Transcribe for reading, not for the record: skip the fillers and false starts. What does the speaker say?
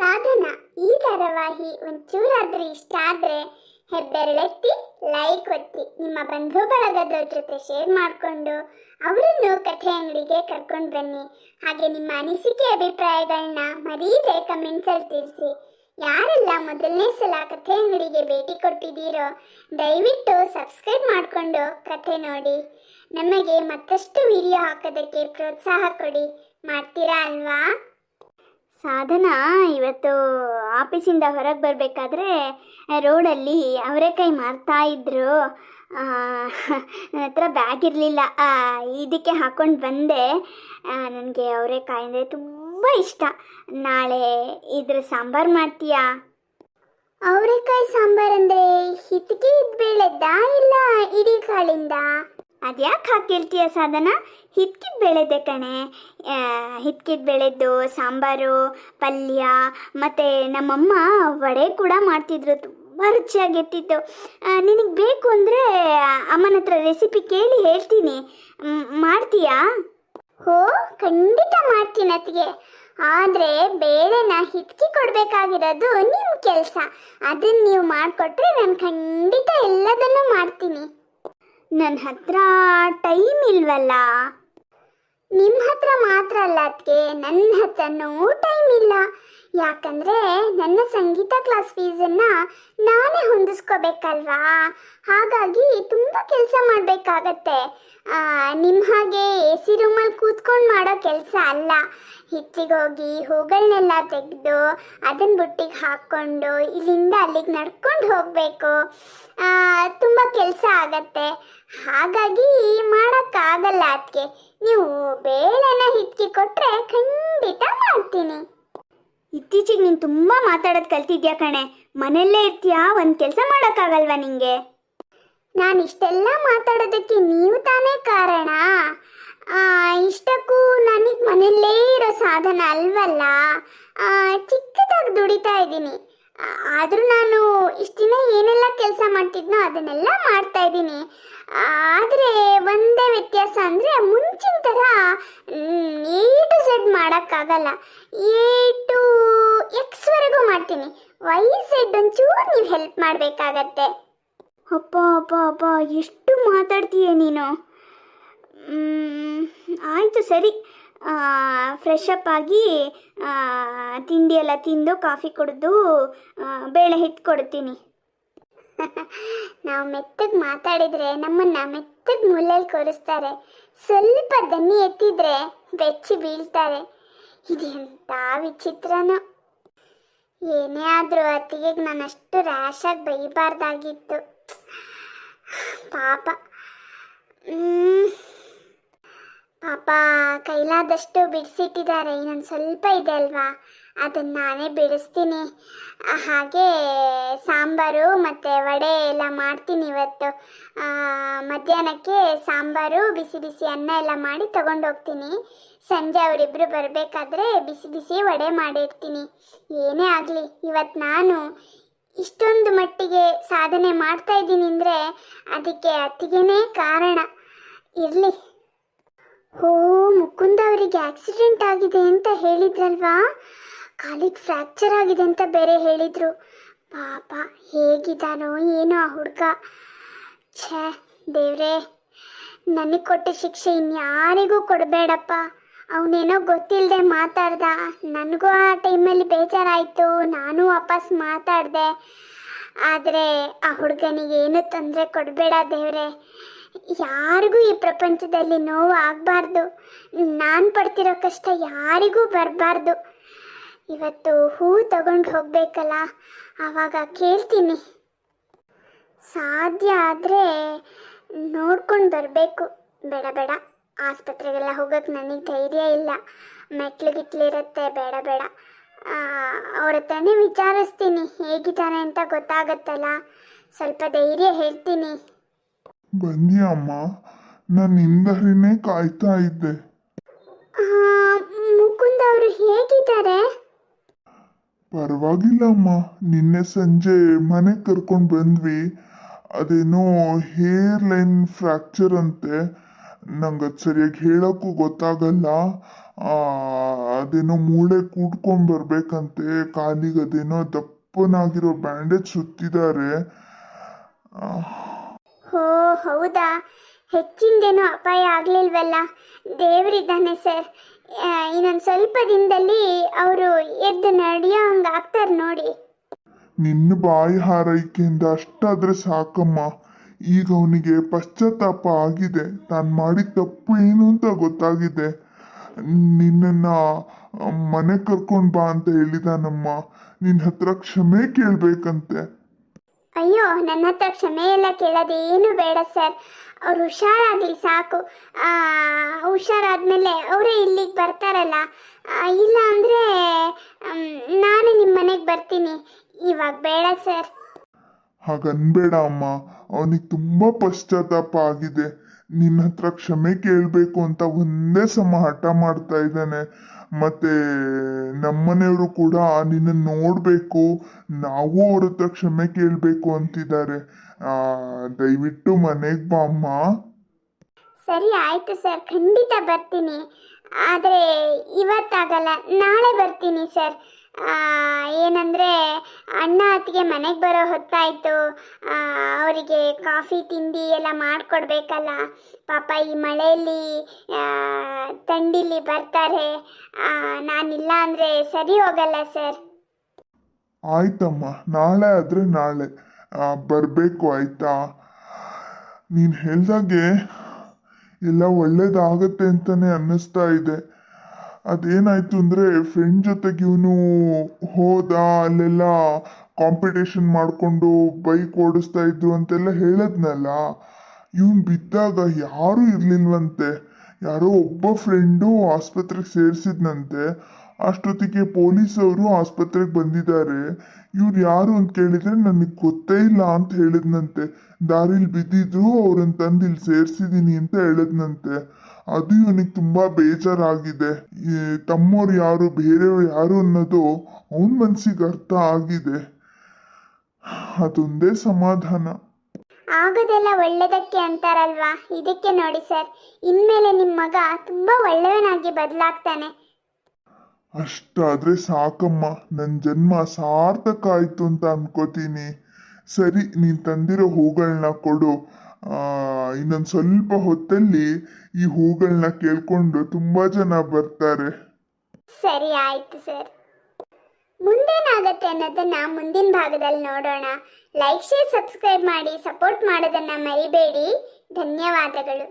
ಸಾಧನ ಈ ಧಾರಾವಾಹಿ ಒಂಚೂರಾದ್ರೂ ಇಷ್ಟ ಆದ್ರೆ ಹೆಬ್ಬೆರಳೆತ್ತಿ ಲೈಕ್ ಒತ್ತಿ ನಿಮ್ಮ ಬಂಧು ಬಳಗದವ್ರ ಜೊತೆ ಶೇರ್ ಮಾಡಿಕೊಂಡು ಅವರನ್ನು ಕಥೆ ಅಂಗಡಿಗೆ ಕರ್ಕೊಂಡು ಬನ್ನಿ. ಹಾಗೆ ನಿಮ್ಮ ಅನಿಸಿಕೆ ಅಭಿಪ್ರಾಯಗಳನ್ನ ಮರೀದೆ ಕಮೆಂಟ್ಸಲ್ಲಿ ತಿಳಿಸಿ. ಯಾರೆಲ್ಲ ಮೊದಲನೇ ಸಲ ಕಥೆ ಅಂಗಡಿಗೆ ಭೇಟಿ ಕೊಟ್ಟಿದ್ದೀರೋ ದಯವಿಟ್ಟು ಸಬ್ಸ್ಕ್ರೈಬ್ ಮಾಡಿಕೊಂಡು ಕಥೆ ನೋಡಿ. ನಮಗೆ ಮತ್ತಷ್ಟು ವಿಡಿಯೋ ಹಾಕೋದಕ್ಕೆ ಪ್ರೋತ್ಸಾಹ ಕೊಡಿ. ಮಾಡ್ತೀರಾ ಅಲ್ವಾ? ಸಾಧನಾ ಇವತ್ತು ಆಫೀಸಿಂದ ಹೊರಗೆ ಬರಬೇಕಾದ್ರೆ ರೋಡಲ್ಲಿ ಅವರೆಕಾಯಿ ಮಾರ್ತಾ ಇದ್ರು. ನನ್ನ ಹತ್ರ ಬ್ಯಾಗ್ ಇರಲಿಲ್ಲ, ಇದಕ್ಕೆ ಹಾಕ್ಕೊಂಡು ಬಂದೆ. ನನಗೆ ಅವರೆಕಾಯಿ ಅಂದರೆ ತುಂಬ ಇಷ್ಟ. ನಾಳೆ ಇದ್ರ ಸಾಂಬಾರು ಮಾಡ್ತೀಯಾ? ಅವರೆಕಾಯಿ ಸಾಂಬಾರು ಅಂದರೆ ಹಿತ್ಗೆ ಬೇಳೆದ್ದ ಇಲ್ಲ ಇಡೀ ಕಾಳಿಂದ? ಅದ್ಯಾಕೆ ಹಾಕಿರ್ತೀಯ ಸಾಧನ? ಹಿತ್ಕಿದ ಬೆಳೆದೆ ಕಣೆ. ಹಿತ್ಕಿದ ಬೆಳೆದ್ದು ಸಾಂಬಾರು, ಪಲ್ಯ, ಮತ್ತು ನಮ್ಮಮ್ಮ ವಡೆ ಕೂಡ ಮಾಡ್ತಿದ್ರು, ತುಂಬ ರುಚಿಯಾಗಿರ್ತಿತ್ತು. ನಿನಗೆ ಬೇಕು ಅಂದರೆ ಅಮ್ಮನ ಹತ್ರ ರೆಸಿಪಿ ಕೇಳಿ ಹೇಳ್ತೀನಿ, ಮಾಡ್ತೀಯಾ? ಹೋ, ಖಂಡಿತ ಮಾಡ್ತೀನಿ ಅತ್ತಿಗೆ. ಆದರೆ ಬೇಳೆನ ಹಿತ್ಕಿ ಕೊಡಬೇಕಾಗಿರೋದು ನಿಮ್ಮ ಕೆಲಸ. ಅದನ್ನು ನೀವು ಮಾಡಿಕೊಟ್ರೆ ನಾನು ಖಂಡಿತ ಎಲ್ಲದನ್ನೂ ಮಾಡ್ತೀನಿ. ನನ್ನ ಹತ್ರ ಟೈಮ್ ಇಲ್ವಲ್ಲ. ನಿಮ್ಮ ಹತ್ರ ಮಾತ್ರ ಅಲ್ಲ ಅದಕ್ಕೆ, ನನ್ನ ಹತ್ರನೂ ಟೈಮ್ ಇಲ್ಲ. ಯಾಕಂದರೆ ನನ್ನ ಸಂಗೀತ ಕ್ಲಾಸ್ ಫೀಸನ್ನು ನಾನೇ ಹೊಂದಿಸ್ಕೋಬೇಕಲ್ವಾ. ಹಾಗಾಗಿ ತುಂಬ ಕೆಲಸ ಮಾಡಬೇಕಾಗತ್ತೆ. ನಿಮ್ಮ ಹಾಗೆ ಎ ಸಿ ರೂಮಲ್ಲಿ ಕೂತ್ಕೊಂಡು ಮಾಡೋ ಕೆಲಸ ಅಲ್ಲ. ಹಿತ್ತಿಗೆ ಹೋಗಿ ಹೂಗಳನ್ನೆಲ್ಲ ತೆಗೆದು ಅದನ್ನು ಬುಟ್ಟಿಗೆ ಹಾಕ್ಕೊಂಡು ಇಲ್ಲಿಂದ ಅಲ್ಲಿಗೆ ನಡ್ಕೊಂಡು ಹೋಗಬೇಕು. ತುಂಬ ಕೆಲಸ ಆಗತ್ತೆ. ಹಾಗಾಗಿ ಮಾಡೋಕ್ಕಾಗಲ್ಲ ಅದಕ್ಕೆ. ನೀವು ಬೇಳೆನ ಹಿತ್ಕಿ ಕೊಟ್ಟರೆ ಖಂಡಿತ ಮಾಡ್ತೀನಿ. ಇತ್ತೀಚೆಗೆ ನೀನು ತುಂಬ ಮಾತಾಡೋದು ಕಲ್ತಿದ್ಯಾ ಕಣೆ. ಮನೆಯಲ್ಲೇ ಇರ್ತೀಯಾ? ಒಂದು ಕೆಲಸ ಮಾಡೋಕ್ಕಾಗಲ್ವಾ ನಿಂಗೆ? ನಾನು ಇಷ್ಟೆಲ್ಲ ಮಾತಾಡೋದಕ್ಕೆ ನೀವು ತಾನೇ ಕಾರಣ. ಇಷ್ಟಕ್ಕೂ ನನಗೆ ಮನೆಯಲ್ಲೇ ಇರೋ ಸಾಧನ ಅಲ್ವಲ್ಲ. ಚಿಕ್ಕದಾಗಿ ದುಡಿತಾ ಇದ್ದೀನಿ. ಆದರೂ ನಾನು ಇಷ್ಟು ದಿನ ಏನೆಲ್ಲ ಕೆಲಸ ಮಾಡ್ತಿದ್ನೋ ಅದನ್ನೆಲ್ಲ ಮಾಡ್ತಾ ಇದ್ದೀನಿ. ಆದರೆ ಒಂದೇ ವ್ಯತ್ಯಾಸ ಅಂದರೆ ಮುಂಚಿನ ಥರ ಎ ಟು ಝೆಡ್ ಮಾಡೋಕ್ಕಾಗಲ್ಲ. ಎ ಟು ಎಕ್ಸ್ವರೆಗೂ ಮಾಡ್ತೀನಿ. ವೈ ಝೆಡ್ ಒಂಚೂರು ನೀವು ಹೆಲ್ಪ್ ಮಾಡಬೇಕಾಗತ್ತೆ. ಅಪ್ಪ ಅಪ್ಪ ಅಪ್ಪ, ಎಷ್ಟು ಮಾತಾಡ್ತೀಯ ನೀನು. ಆಯಿತು ಸರಿ, ಫ್ರೆಶ್ ಅಪ್ ಆಗಿ ತಿಂಡಿ ಎಲ್ಲ ತಿಂದು ಕಾಫಿ ಕುಡಿದು ಬೇಳೆ ಕೊಡ್ತೀನಿ. ನಾವು ಮೆತ್ತಗೆ ಮಾತಾಡಿದರೆ ನಮ್ಮನ್ನು ಮೆತ್ತಗೆ ಮುಳ್ಳಲ್ಲಿ ಕೂರಿಸ್ತಾರೆ. ಸ್ವಲ್ಪ ದನಿ ಎತ್ತಿದ್ರೆ ಬೆಚ್ಚಿ ಬೀಳ್ತಾರೆ. ಇದೆಂಥ ವಿಚಿತ್ರನೋ. ಏನೇ ಆದರೂ ಅತ್ತಿಗೆ ನಾನು ಅಷ್ಟು ರ್ಯಾಶಾಗಿ ಬೈಬಾರ್ದಾಗಿತ್ತು. ಪಾಪ ಪಾಪ ಕೈಲಾದಷ್ಟು ಬಿಡಿಸಿಟ್ಟಿದ್ದಾರೆ. ಇನ್ನೊಂದು ಸ್ವಲ್ಪ ಇದೆ ಅಲ್ವಾ, ಅದನ್ನು ನಾನೇ ಬಿಡಿಸ್ತೀನಿ. ಹಾಗೆ ಸಾಂಬಾರು ಮತ್ತು ವಡೆ ಎಲ್ಲ ಮಾಡ್ತೀನಿ ಇವತ್ತು. ಮಧ್ಯಾಹ್ನಕ್ಕೆ ಸಾಂಬಾರು, ಬಿಸಿ ಬಿಸಿ ಅನ್ನ ಎಲ್ಲ ಮಾಡಿ ತಗೊಂಡೋಗ್ತೀನಿ. ಸಂಜೆ ಅವರಿಬ್ಬರು ಬರಬೇಕಾದ್ರೆ ಬಿಸಿ ಬಿಸಿ ವಡೆ ಮಾಡಿರ್ತೀನಿ. ಏನೇ ಆಗಲಿ, ಇವತ್ತು ನಾನು ಇಷ್ಟೊಂದು ಮಟ್ಟಿಗೆ ಸಾಧನೆ ಮಾಡ್ತಾ ಇದ್ದೀನಿ ಅಂದರೆ ಅದಕ್ಕೆ ಅತ್ತಿಗೆನೇ ಕಾರಣ. ಇರಲಿ. ಓ, ಮುಕುಂದ ಅವರಿಗೆ ಆಕ್ಸಿಡೆಂಟ್ ಆಗಿದೆ ಅಂತ ಹೇಳಿದ್ರಲ್ವಾ? ಕಾಲಿಗೆ ಫ್ರ್ಯಾಕ್ಚರ್ ಆಗಿದೆ ಅಂತ ಬೇರೆ ಹೇಳಿದರು. ಪಾಪ ಹೇಗಿದ್ದಾನೋ ಏನೋ ಆ ಹುಡುಗ. ಛೇ ದೇವ್ರೇ, ನನಗೆ ಕೊಟ್ಟ ಶಿಕ್ಷೆ ಇನ್ಯಾರಿಗೂ ಕೊಡಬೇಡಪ್ಪ. ಅವನೇನೋ ಗೊತ್ತಿಲ್ಲದೆ ಮಾತಾಡ್ದ. ನನಗೂ ಆ ಟೈಮಲ್ಲಿ ಬೇಜಾರಾಯಿತು, ನಾನು ವಾಪಸ್ ಮಾತಾಡಿದೆ. ಆದರೆ ಆ ಹುಡುಗನಿಗೆ ಏನೂ ತೊಂದರೆ ಕೊಡಬೇಡ ದೇವ್ರೆ. ಯಾರಿಗೂ ಈ ಪ್ರಪಂಚದಲ್ಲಿ ನೋವು ಆಗಬಾರ್ದು. ನಾನು ಪಡ್ತಿರೋ ಕಷ್ಟ ಯಾರಿಗೂ ಬರಬಾರ್ದು. ಇವತ್ತು ಹೂ ತಗೊಂಡು ಹೋಗಬೇಕಲ್ಲ, ಆವಾಗ ಕೇಳ್ತೀನಿ. ಸಾಧ್ಯ ಆದರೆ ನೋಡ್ಕೊಂಡು ಬರಬೇಕು. ಬೇಡ ಬೇಡ, ಆಸ್ಪತ್ರೆಗೆಲ್ಲ ಹೋಗೋಕ್ಕೆ ನನಗೆ ಧೈರ್ಯ ಇಲ್ಲ. ಮೆಟ್ಲಿಗಿಟ್ಲಿರುತ್ತೆ, ಬೇಡ ಬೇಡ. ಅವ್ರ ಹತ್ರನೇ ವಿಚಾರಿಸ್ತೀನಿ, ಹೇಗಿದ್ದಾನೆ ಅಂತ ಗೊತ್ತಾಗತ್ತಲ್ಲ. ಸ್ವಲ್ಪ ಧೈರ್ಯ ಹೇಳ್ತೀನಿ. ಬನ್ನಿ ಅಮ್ಮ, ನಾನು ನಿಂದರಿನೇ ಕಾಯ್ತಾ ಇದ್ದೆ. ಮುಕುಂದ್ ಅವರು ಹೇಗಿದ್ದಾರೆ? ಪರವಾಗಿಲ್ಲ ಅಮ್ಮ. ನಿನ್ನೆ ಸಂಜೆ ಮನೆಗೆ ಕರ್ಕೊಂಡು ಬಂದ್ವಿ. ಅದೇನೋ ಹೇರ್ ಲೈನ್ ಫ್ರ್ಯಾಕ್ಚರ್ ಅಂತೆ. ನಂಗೆ ಅದು ಸರಿಯಾಗಿ ಹೇಳೋಕ್ಕೂ ಗೊತ್ತಾಗಲ್ಲ. ಆ, ಅದೇನೋ ಮೂಳೆ ಕೂಡ್ಕೊಂಡ್ಬರ್ಬೇಕಂತೆ, ಕಾಲಿಗೆ ಅದೇನೋ ದಪ್ಪನಾಗಿರೋ ಬ್ಯಾಂಡೇಜ್ ಸುತ್ತಿದ್ದಾರೆ. ಹೋ ಹೌದಾ, ಹೆಚ್ಚಿಂದೇನೋ ಅಪಾಯ ಆಗಲಿಲ್ವಲ್ಲ. ದೇವರಿದ್ದಾನೆ ಸರ್. ಇನ್ನೊಂದು ಸ್ವಲ್ಪ ದಿನದಲ್ಲಿ ಅವರು ಎದ್ದು ನಡೆಯೋ ಹಂಗೆ ಆಗ್ತಾರೆ ನೋಡಿ. ನಿನ್ನ ಬಾಯಿ ಹಾರೈಕೆಯಿಂದ ಅಷ್ಟಾದ್ರೆ ಸಾಕಮ್ಮ. ಈಗ ಅವನಿಗೆ ಪಶ್ಚಾತ್ತಾಪ ಆಗಿದೆ, ತಾನು ಮಾಡಿದ ತಪ್ಪು ಏನು ಅಂತ ಗೊತ್ತಾಗಿದೆ. ನಿನ್ನನ್ನ ಮನೆ ಕರ್ಕೊಂಡು ಬಾ ಅಂತ ಹೇಳಿದಾನಮ್ಮ. ನಿನ್ನ ಹತ್ರ ಕ್ಷಮೆ ಕೇಳ್ಬೇಕಂತೆ. ಅಯ್ಯೋ, ನನ್ನ ಹತ್ರ ಕ್ಷಮೆ ಎಲ್ಲ ಕೇಳೋದೇನು ಬೇಡ ಸರ್. ಅವ್ರು ಹುಷಾರಾಗಲಿ ಸಾಕು. ಹುಷಾರಾದ್ಮೇಲೆ ಅವರೇ ಇಲ್ಲಿಗೆ ಬರ್ತಾರಲ್ಲ. ಇಲ್ಲ ಅಂದರೆ ನಾನೇ ನಿಮ್ಮ ಮನೆಗೆ ಬರ್ತೀನಿ. ಇವಾಗ ಬೇಡ ಸರ್. ಹಾಗನ್ಬೇಡ ಅಮ್ಮ, ಅವನಿಗೆ ತುಂಬ ಪಶ್ಚಾತ್ತಾಪ ಆಗಿದೆ. ನಿನ್ನ ಹತ್ರ ಕ್ಷಮೆ ಕೇಳಬೇಕು ಅಂತ ಒಂದೇ ಸಮ ಹಠ ಮಾಡ್ತಾ ಇದ್ದಾನೆ. ಮತ್ತೆ ನಮ್ಮನೆಯವರು ಕೂಡ ನಿನ್ನ ನೋಡಬೇಕು, ನಾವು ಅವ್ರ ಹತ್ರ ಕ್ಷಮೆ ಕೇಳಬೇಕು ಅಂತಿದ್ದಾರೆ. ದಯವಿಟ್ಟು ಮನೆಗೆ ಬಾ ಅಮ್ಮ. ಸರಿ ಆಯಿತು ಸರ್, ಖಂಡಿತ ಬರ್ತೀನಿ. ಆದರೆ ಇವತ್ತಾಗಲ್ಲ, ನಾಳೆ ಬರ್ತೀನಿ ಸರ್. ಏನಂದರೆ ಅಣ್ಣ ಅತ್ತಿಗೆ ಮನೆಗೆ ಬರೋ ಹೊತ್ತಾಯಿತು. ಅವರಿಗೆ ಕಾಫಿ ತಿಂಡಿ ಎಲ್ಲ ಮಾಡಿಕೊಡ್ಬೇಕಲ್ಲ. ಪಾಪ ಈ ಮಳೆಯಲ್ಲಿ ಥಂಡಿಲಿ ಬರ್ತಾರೆ. ನಾನಿಲ್ಲ ಅಂದರೆ ಸರಿ ಹೋಗಲ್ಲ ಸರ್. ಆಯ್ತಮ್ಮ, ನಾಳೆ ಆದರೆ ನಾಳೆ ಬರಬೇಕು, ಆಯ್ತಾ? ನೀನು ಹೇಳ್ದಾಗೆ ಎಲ್ಲ ಒಳ್ಳೇದಾಗತ್ತೆ ಅಂತಾನೆ ಅನ್ನಿಸ್ತಾ ಇದೆ. ಅದೇನಾಯ್ತು ಅಂದರೆ ಫ್ರೆಂಡ್ ಜೊತೆಗೆ ಇವನು ಹೋದ, ಅಲ್ಲೆಲ್ಲ ಕಾಂಪಿಟೇಷನ್ ಮಾಡಿಕೊಂಡು ಬೈಕ್ ಓಡಿಸ್ತಾ ಇದ್ರು ಅಂತೆಲ್ಲ ಹೇಳದ್ನಲ್ಲ. ಇವನು ಬಿದ್ದಾಗ ಯಾರೂ ಇರಲಿಲ್ವಂತೆ. ಯಾರೋ ಒಬ್ಬ ಫ್ರೆಂಡು ಆಸ್ಪತ್ರೆಗೆ ಸೇರಿಸಿದ್ನಂತೆ. ಅಷ್ಟೊತ್ತಿಗೆ ಪೊಲೀಸವರು ಆಸ್ಪತ್ರೆಗೆ ಬಂದಿದ್ದಾರೆ. ಇವ್ರು ಯಾರು ಅಂತ ಕೇಳಿದರೆ ನನಗೆ ಗೊತ್ತೇ ಇಲ್ಲ ಅಂತ ಹೇಳಿದ್ನಂತೆ. ದಾರಿಲಿ ಬಿದ್ದಿದ್ರು, ಅವ್ರನ್ನ ತಂದು ಇಲ್ಲಿ ಸೇರಿಸಿದ್ದೀನಿ ಅಂತ ಹೇಳಿದ್ನಂತೆ. ಅದು ಇವನಿಗೆ ತುಂಬ ಬೇಜಾರಾಗಿದೆ. ಈ ತಮ್ಮವ್ರು ಯಾರು, ಬೇರೆಯವ್ರು ಯಾರು ಅನ್ನೋದು ಅವನ ಮನಸ್ಸಿಗೆ ಅರ್ಥ ಆಗಿದೆ. ಅದೊಂದೇ ಸಮಾಧಾನ. ಆಗೋದೆಲ್ಲ ಒಳ್ಳೆಯದಕ್ಕೆ ಅಂತಾರಲ್ವಾ, ಇದಕ್ಕೆ ನೋಡಿ ಸರ್. ಇನ್ಮೇಲೆ ನಿಮ್ಮ ಮಗ ತುಂಬ ಒಳ್ಳೆಯವನಾಗಿ ಬದಲಾಗ್ತಾನೆ. ಅಷ್ಟಾದ್ರೆ ಸಾಕಮ್ಮ, ನನ್ನ ಜನ್ಮ ಸಾರ್ಥಕ ಆಯ್ತು ಅಂತ ಅನ್ಕೋತೀನಿ. ಸರಿ, ನೀನು ತಂದಿರೋ ಹೂಗಳನ್ನ ಕೊಡು. ಇನ್ನೊಂದು ಸ್ವಲ್ಪ ಹೊತ್ತಲ್ಲಿ ಈ ಹೂಗಳನ್ನ ಕೇಳ್ಕೊಂಡು ತುಂಬ ಜನ ಬರ್ತಾರೆ. ಸರಿ ಆಯಿತು ಸರ್. ಮುಂದೇನಾಗತ್ತೆ ಅನ್ನೋದನ್ನ ಮುಂದಿನ ಭಾಗದಲ್ಲಿ ನೋಡೋಣ. ಲೈಕ್, ಶೇರ್, ಸಬ್ಸ್ಕ್ರೈಬ್ ಮಾಡಿ ಸಪೋರ್ಟ್ ಮಾಡೋದನ್ನು ಮರಿಬೇಡಿ. ಧನ್ಯವಾದಗಳು.